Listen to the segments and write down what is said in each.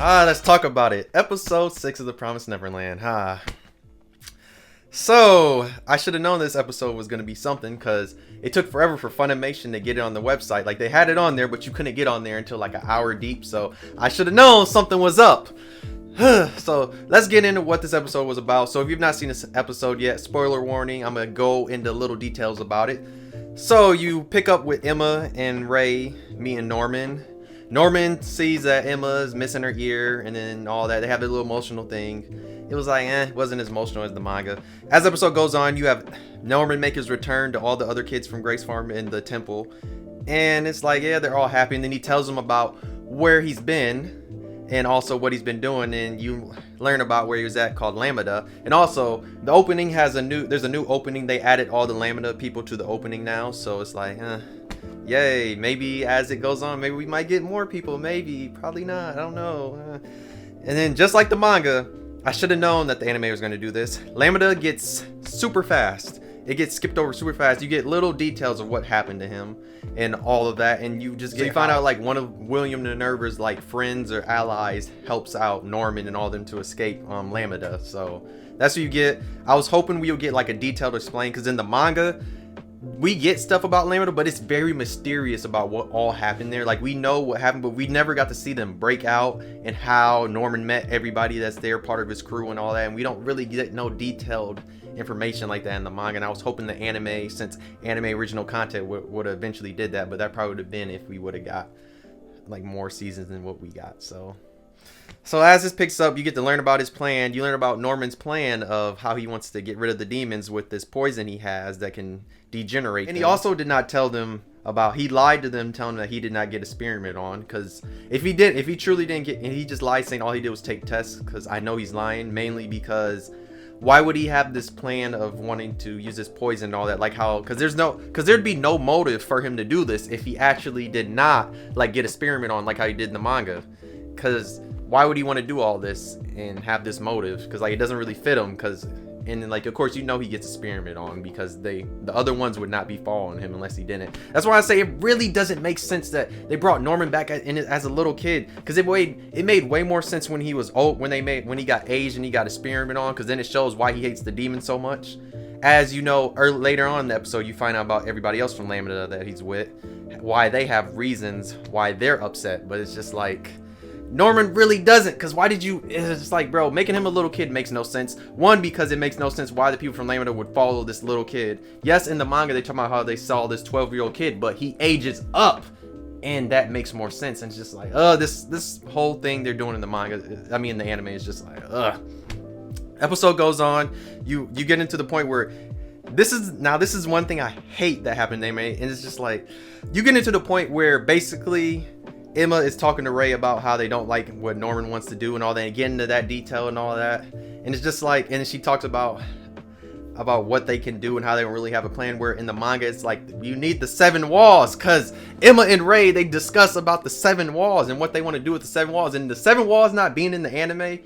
Let's talk about it. Episode 6 of The Promised Neverland. So, I should have known this episode was going to be something because it took forever for Funimation to get it on the website. Like, they had it on there, but you couldn't get on there until like an hour deep. So, I should have known something was up. So, let's get into what this episode was about. So, if you've not seen this episode yet, spoiler warning, I'm going to go into little details about it. So, you pick up with Emma and Ray meeting Norman. Norman sees that Emma is missing her ear and then all that. They have a little emotional thing. It was like, it wasn't as emotional as the manga. As the episode goes on, you have Norman make his return to all the other kids from Grace Farm in the temple. And it's like, yeah, they're all happy. And then he tells them about where he's been and also what he's been doing. And you learn about where he was at, called Lambda. And also, the opening has there's a new opening. They added all the Lambda people to the opening now. So it's like, yay, maybe as it goes on, maybe we might get more people, maybe, probably not, I don't know. And then just like the manga, I should have known that the anime was going to do this. Lambda gets super fast. It gets skipped over super fast. You get little details of what happened to him and all of that, and you find out like one of William Minerva's like friends or allies helps out Norman and all them to escape Lambda. So that's what you get. I was hoping we would get like a detailed explain, because in the manga we get stuff about Lambda, but it's very mysterious about what all happened there. Like, we know what happened, but we never got to see them break out and how Norman met everybody that's there, part of his crew and all that. And we don't really get no detailed information like that in the manga. And I was hoping the anime, since anime original content would have eventually did that, but that probably would have been if we would have got like more seasons than what we got. So as this picks up, you get to learn about his plan. You learn about Norman's plan of how he wants to get rid of the demons with this poison he has that can degenerate. And he also did not tell them about, he lied to them telling them that he did not get experiment on, because if he truly didn't get, and he just lied saying all he did was take tests, because I know he's lying, mainly because why would he have this plan of wanting to use this poison and all that? Like how, because there'd be no motive for him to do this if he actually did not like get experiment on like how he did in the manga. Because why would he want to do all this and have this motive? Because like it doesn't really fit him. Because and then, like, of course, you know he gets experiment on, because the other ones would not be following him unless he didn't. That's why I say it really doesn't make sense that they brought Norman back as a little kid, because it made way more sense when he was old, when he got aged and he got experiment on, because then it shows why he hates the demon so much. As you know, later on in the episode, you find out about everybody else from Lambda that he's with, why they have reasons why they're upset. But it's just like, Norman really doesn't, because why did you, it's just like, bro, making him a little kid makes no sense. One, because it makes no sense why the people from Lambda would follow this little kid. Yes, in the manga they talk about how they saw this 12-year-old kid, but he ages up, and that makes more sense. And it's just like, this whole thing they're doing in the manga, in the anime, is just like, Episode goes on, you get into the point where this is one thing I hate that happened in anime, and it's just like, you get into the point where basically Emma is talking to Ray about how they don't like what Norman wants to do and all that, and get into that detail and all that. And it's just like, and she talks about what they can do and how they don't really have a plan, where in the manga it's like, you need the 7 walls, because Emma and Ray, they discuss about the 7 walls and what they want to do with the 7 walls. And the 7 walls not being in the anime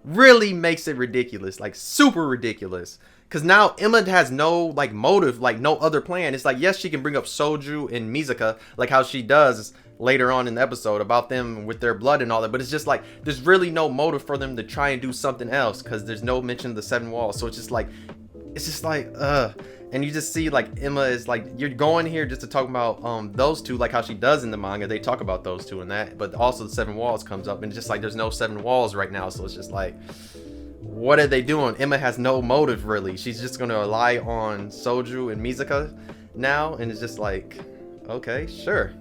really makes it ridiculous, like super ridiculous. Because now Emma has no like motive, like no other plan. It's like, yes, she can bring up Soju and Mizuka, like how she does later on in the episode about them with their blood and all that, but it's just like, there's really no motive for them to try and do something else, because there's no mention of the 7 walls. So it's just like, and you just see like Emma is like, you're going here just to talk about those two, like how she does in the manga. They talk about those two and that, but also the 7 walls comes up, and it's just like, there's no 7 walls right now. So it's just like, what are they doing? Emma has no motive really. She's just gonna rely on Soju and Mizuka now, and it's just like, okay, sure.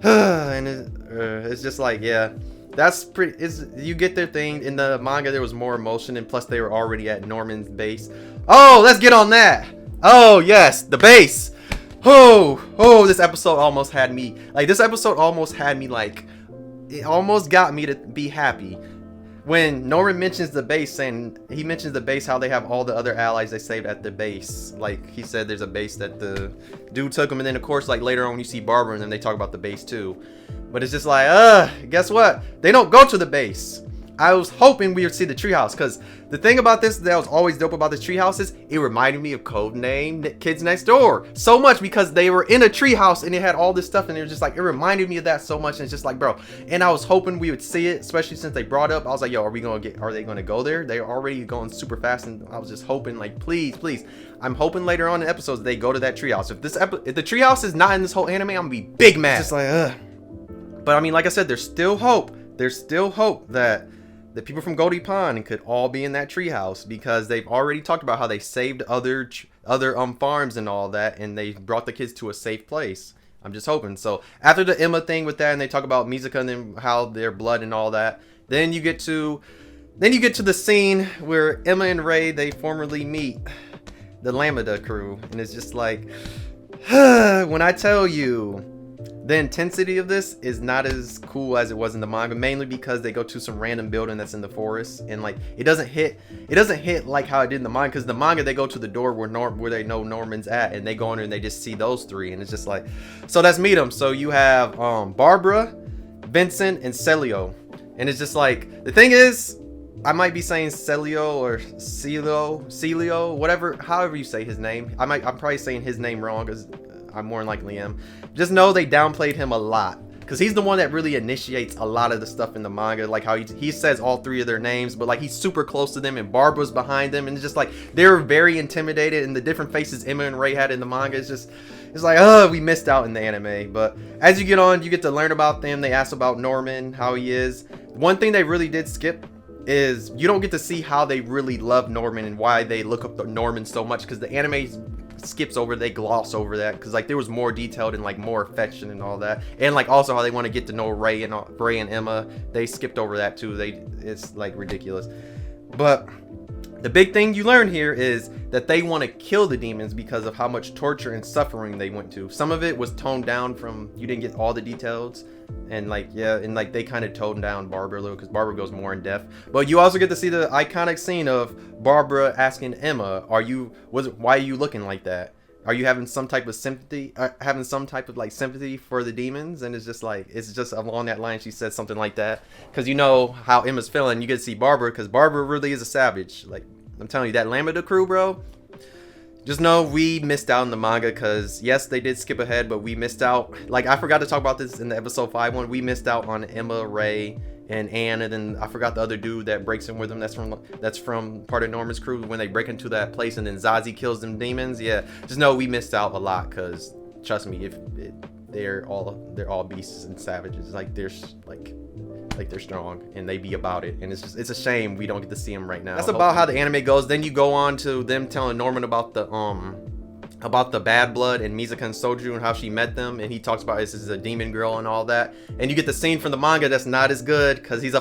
And it's just like, yeah, that's pretty, you get their thing. In the manga there was more emotion, and plus they were already at Norman's base. Oh, let's get on that. Oh yes, the base. This episode almost had me like, it almost got me to be happy when Norman mentions the base, saying he mentions the base, how they have all the other allies they saved at the base. Like he said, there's a base that the dude took them, and then of course like later on you see Barbara, and then they talk about the base too. But it's just like, guess what? They don't go to the base. I was hoping we would see the treehouse, because the thing about this that was always dope about this treehouse is it reminded me of Codename Kids Next Door so much, because they were in a treehouse and it had all this stuff, and it was just like, it reminded me of that so much. And it's just like, bro, and I was hoping we would see it, especially since they brought up, I was like, yo, are they gonna go there? They're already going super fast, and I was just hoping, like, please, I'm hoping later on in episodes they go to that treehouse. If the treehouse is not in this whole anime, I'm gonna be big mad. It's just like, ugh. But I mean, like I said, there's still hope that the people from Goldie Pond could all be in that treehouse, because they've already talked about how they saved other farms and all that, and they brought the kids to a safe place. I'm just hoping. So after the Emma thing with that, and they talk about Mizuka and then how their blood and all that, then you get to the scene where Emma and Ray, they formerly meet the Lambda crew, and it's just like, when I tell you, the intensity of this is not as cool as it was in the manga, mainly because they go to some random building that's in the forest, and like it doesn't hit like how it did in the manga, because the manga they go to the door where they know Norman's at, and they go in there and they just see those three, and it's just like, so let's meet them. So you have Barbara, Vincent, and Celio, and it's just like, the thing is, I might be saying Celio or Celio, whatever, however you say his name. I'm probably saying his name wrong, because I more than likely am. Just know they downplayed him a lot, because he's the one that really initiates a lot of the stuff in the manga, like how he says all three of their names, but like he's super close to them, and Barbara's behind them, and it's just like they're very intimidated, and the different faces Emma and Ray had in the manga, it's like, oh, we missed out in the anime. But as you get on, you get to learn about them. They ask about Norman, how he is. One thing they really did skip is you don't get to see how they really love Norman and why they look up to Norman so much, because the anime skips over, they gloss over that, because like there was more detailed and like more affection and all that, and like also how they want to get to know Ray and Emma, they skipped over that too. It's like ridiculous. But the big thing you learn here is that they want to kill the demons because of how much torture and suffering they went to. Some of it was toned down from, you didn't get all the details, and like, yeah, and like they kind of toned down Barbara a little, because Barbara goes more in depth. But you also get to see the iconic scene of Barbara asking Emma, why are you looking like that? Are you having some type of sympathy, sympathy for the demons? And it's just along that line, she said something like that, because you know how Emma's feeling. You get to see Barbara, because Barbara really is a savage. Like, I'm telling you, that Lambda crew, bro, just know we missed out in the manga, because yes, they did skip ahead, but we missed out. Like, I forgot to talk about this in the episode 5 one. We missed out on Emma, Ray, and Anne, and then I forgot the other dude that breaks in with them. That's from part of Norman's crew, when they break into that place and then Zazie kills them demons. Yeah, just know we missed out a lot, because trust me, they're all beasts and savages. Like they're strong, and they be about it, and it's a shame we don't get to see them right now. That's about how the anime goes. Then you go on to them telling Norman about the bad blood and Mizuka and Soju and how she met them, and he talks about this is a demon girl and all that. And you get the scene from the manga that's not as good, because he's a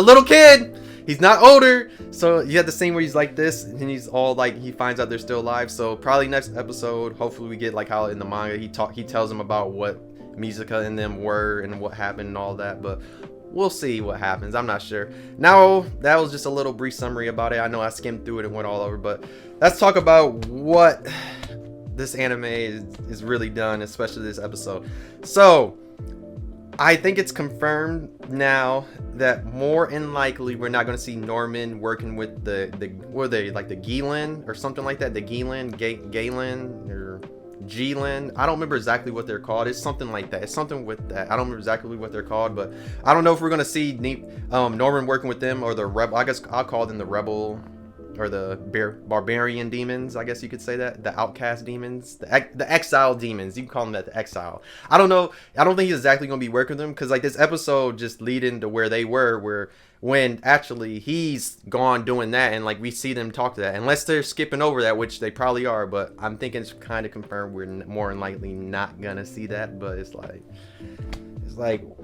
little kid, he's not older. So you have the scene where he's like this, and he's all like, he finds out they're still alive. So probably next episode, hopefully we get like how in the manga he tells them about what Mizuka and them were and what happened and all that. But we'll see what happens. I'm not sure. Now, that was just a little brief summary about it. I know I skimmed through it and went all over, but let's talk about what this anime is really done, especially this episode. So I think it's confirmed now that more than likely we're not going to see Norman working with the what are they, like the Gilin or something like that, the Gilin, Galen or G-Lin. I don't remember exactly what they're called. It's something like that. It's something with that. I don't remember exactly what they're called, but I don't know if we're gonna see Norman working with them, or the rebel. I guess I'll call them the rebel, or the barbarian demons. I guess you could say that, the outcast demons, the exile demons. You can call them that, the exile. I don't know. I don't think he's exactly gonna be working with them, because like this episode just lead into where they were, when actually he's gone doing that, and like we see them talk to that, unless they're skipping over that, which they probably are. But I'm thinking it's kind of confirmed we're more than likely not gonna see that. But it's like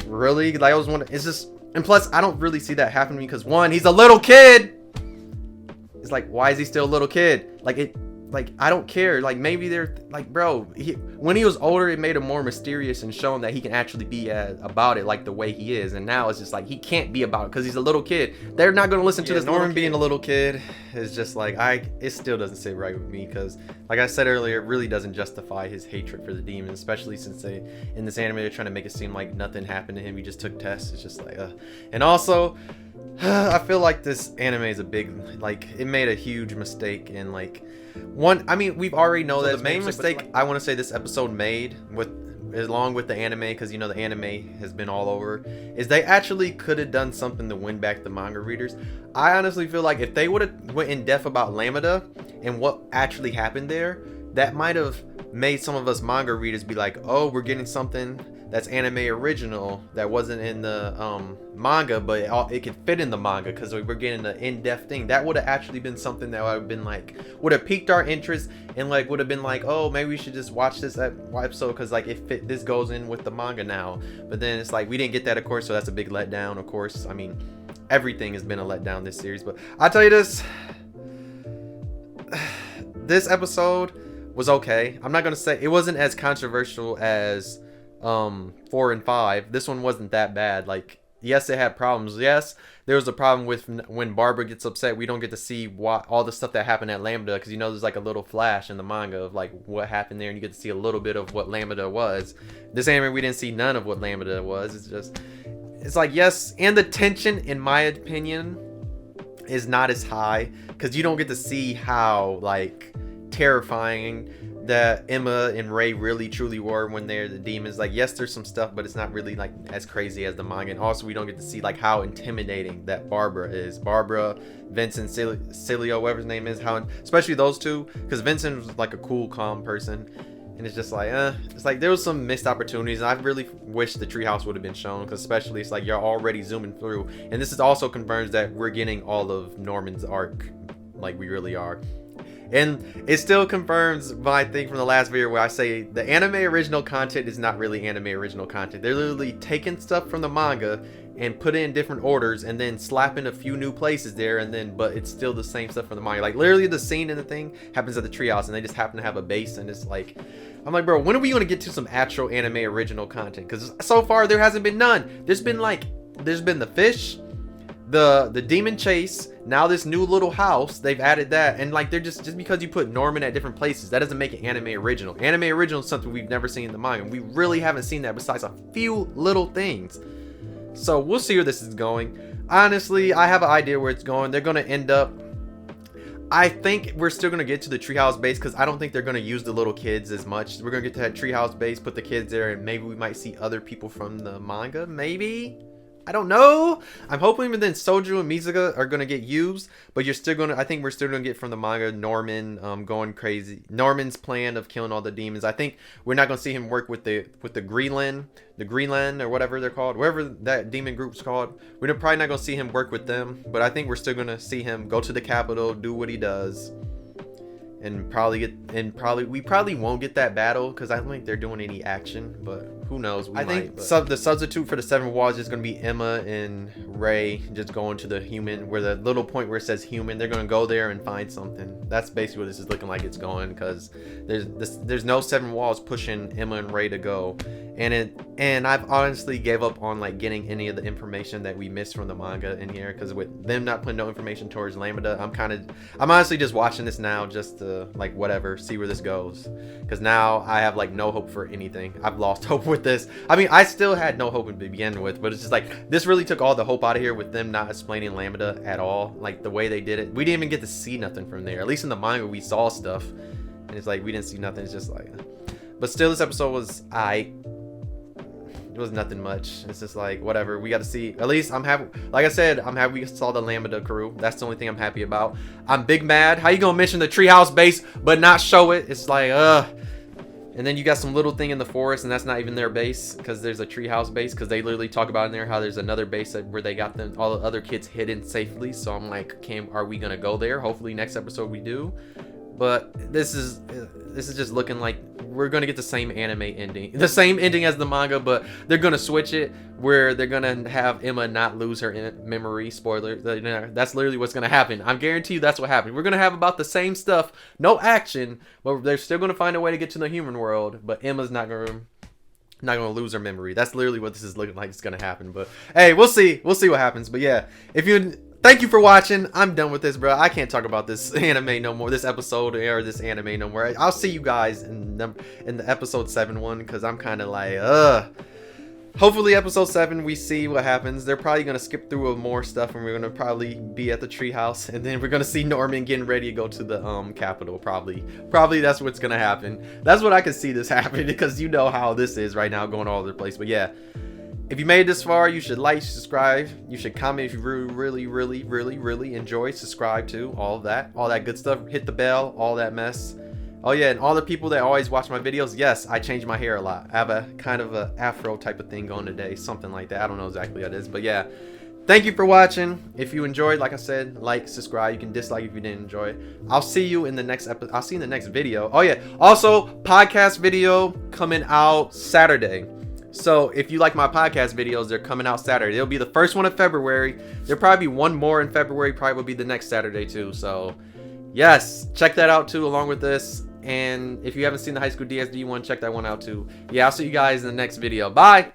really, like I was wondering, it's just, and plus I don't really see that happening, because one, he's a little kid. It's like, why is he still a little kid? Like like, I don't care. Like, maybe they're like, bro, when he was older, it made him more mysterious and shown that he can actually be about it like the way he is. And now it's just like he can't be about it because he's a little kid. They're not gonna listen to this. Norman being a little kid is just like, it still doesn't sit right with me, because like I said earlier, it really doesn't justify his hatred for the demons, especially since in this anime they're trying to make it seem like nothing happened to him. He just took tests. It's just like, and also. I feel like this anime is a big, like, it made a huge mistake in, like, I mean, we've already know that the main mistake I want to say this episode made, along with the anime, because, you know, the anime has been all over, is they actually could have done something to win back the manga readers. I honestly feel like if they would have went in depth about Lambda and what actually happened there, that might have made some of us manga readers be like, oh, we're getting something that's anime original that wasn't in the manga, but it could fit in the manga because we're getting an in-depth thing. That would have actually been something that would have been like, would have piqued our interest, and like would have been like, oh, maybe we should just watch this episode because like this goes in with the manga now. But then it's like we didn't get that, of course, so that's a big letdown, of course. I mean, everything has been a letdown this series, but I'll tell you this episode was okay. I'm not gonna say it wasn't as controversial as 4 and 5. This one wasn't that bad. Like, yes, it had problems. Yes, there was a problem with when Barbara gets upset, we don't get to see all the stuff that happened at Lambda, because, you know, there's like a little flash in the manga of like what happened there, and you get to see a little bit of what Lambda was. This anime, we didn't see none of what Lambda was. It's like, yes, and the tension, in my opinion, is not as high, because you don't get to see how like terrifying that Emma and Ray really truly were when they're the demons. Like, yes, there's some stuff, but it's not really like as crazy as the manga. And also, we don't get to see like how intimidating that Barbara is. Barbara, Vincent, Cilio, whatever his name is, how, especially those two, because Vincent was like a cool, calm person, and it's just like, it's like there was some missed opportunities, and I really wish the treehouse would have been shown, because especially it's like you're already zooming through, and this is also confirms that we're getting all of Norman's arc, like we really are. And it still confirms my thing from the last video where I say the anime original content is not really anime original content. They're literally taking stuff from the manga and put it in different orders and then slapping a few new places there, but it's still the same stuff from the manga. Like, literally the scene in the thing happens at the treehouse and they just happen to have a base, and it's like, I'm like, bro, when are we going to get to some actual anime original content? Because so far there hasn't been none. There's been the fish, the demon chase, now this new little house, they've added that, and like they're just because you put Norman at different places, that doesn't make it anime original. Anime original is something we've never seen in the manga. We really haven't seen that besides a few little things. So we'll see where this is going. Honestly, I have an idea where it's going. They're going to end up, I think we're still going to get to the treehouse base, because I don't think they're going to use the little kids as much. We're going to get to that treehouse base, put the kids there, and maybe we might see other people from the manga, maybe? I don't know. I'm hoping then Soju and Mizuka are going to get used, but I think we're still going to get from the manga Norman going crazy. Norman's plan of killing all the demons. I think we're not going to see him work with the Greenland or whatever they're called, whatever that demon group's called. We're probably not going to see him work with them, but I think we're still going to see him go to the capital, do what he does, and we probably won't get that battle, because I don't think they're doing any action, but who knows? I think the substitute for the Seven Walls is going to be Emma and Ray just going to the human, where the little point where it says human, they're going to go there and find something. That's basically what this is looking like it's going, because there's no Seven Walls pushing Emma and Ray to go, and I've honestly gave up on like getting any of the information that we missed from the manga in here, because with them not putting no information towards Lambda, I'm honestly just watching this now just to like whatever, see where this goes, because now I have like no hope for anything. I've lost hope with this. I mean, I still had no hope to begin with, but it's just like this really took all the hope out of here with them not explaining Lambda at all, like the way they did it. We didn't even get to see nothing from there. At least in the manga we saw stuff, and it's like we didn't see nothing. It's just like, but still, this episode was it was nothing much. It's just like whatever, we got to see. At least I'm happy, like I said, I'm happy we saw the Lambda crew. That's the only thing I'm happy about. I'm big mad, how you gonna mention the treehouse base but not show it? It's like and then you got some little thing in the forest, and that's not even their base, because there's a treehouse base, because they literally talk about in there how there's another base where they got all the other kids hidden safely. So I'm like, are we gonna go there? Hopefully next episode we do. But this is just looking like we're gonna get the same anime ending, the same ending as the manga, but they're gonna switch it where they're gonna have Emma not lose her memory. Spoiler, that's literally what's gonna happen. I'm guarantee you that's what happened. We're gonna have about the same stuff, no action, but they're still gonna find a way to get to the human world. But Emma's not gonna lose her memory. That's literally what this is looking like it's gonna happen. But hey, we'll see what happens. But yeah, thank you for watching. I'm done with this, bro. I can't talk about this anime no more, this episode or this anime no more. I'll see you guys in the episode 7 one, because I'm kind of like, hopefully episode 7 we see what happens. They're probably gonna skip through more stuff, and we're gonna probably be at the treehouse, and then we're gonna see Norman getting ready to go to the capital. Probably that's what's gonna happen. That's what I can see this happening, because you know how this is right now, going all over the place. But yeah, if you made it this far, you should like, subscribe. You should comment if you really enjoy. Subscribe to all that good stuff. Hit the bell, all that mess. Oh yeah, and all the people that always watch my videos, yes, I change my hair a lot. I have a kind of a afro type of thing going today, something like that. I don't know exactly what it is, but yeah. Thank you for watching. If you enjoyed, like I said, like, subscribe. You can dislike if you didn't enjoy it. I'll see you in the next episode. I'll see you in the next video. Oh yeah, also podcast video coming out Saturday. So if you like my podcast videos, they're coming out Saturday. It'll be the first one of February. There'll probably be one more in February. Probably will be the next Saturday too. So yes, check that out too, along with this. And if you haven't seen the High School DxD one, check that one out too. Yeah, I'll see you guys in the next video. Bye.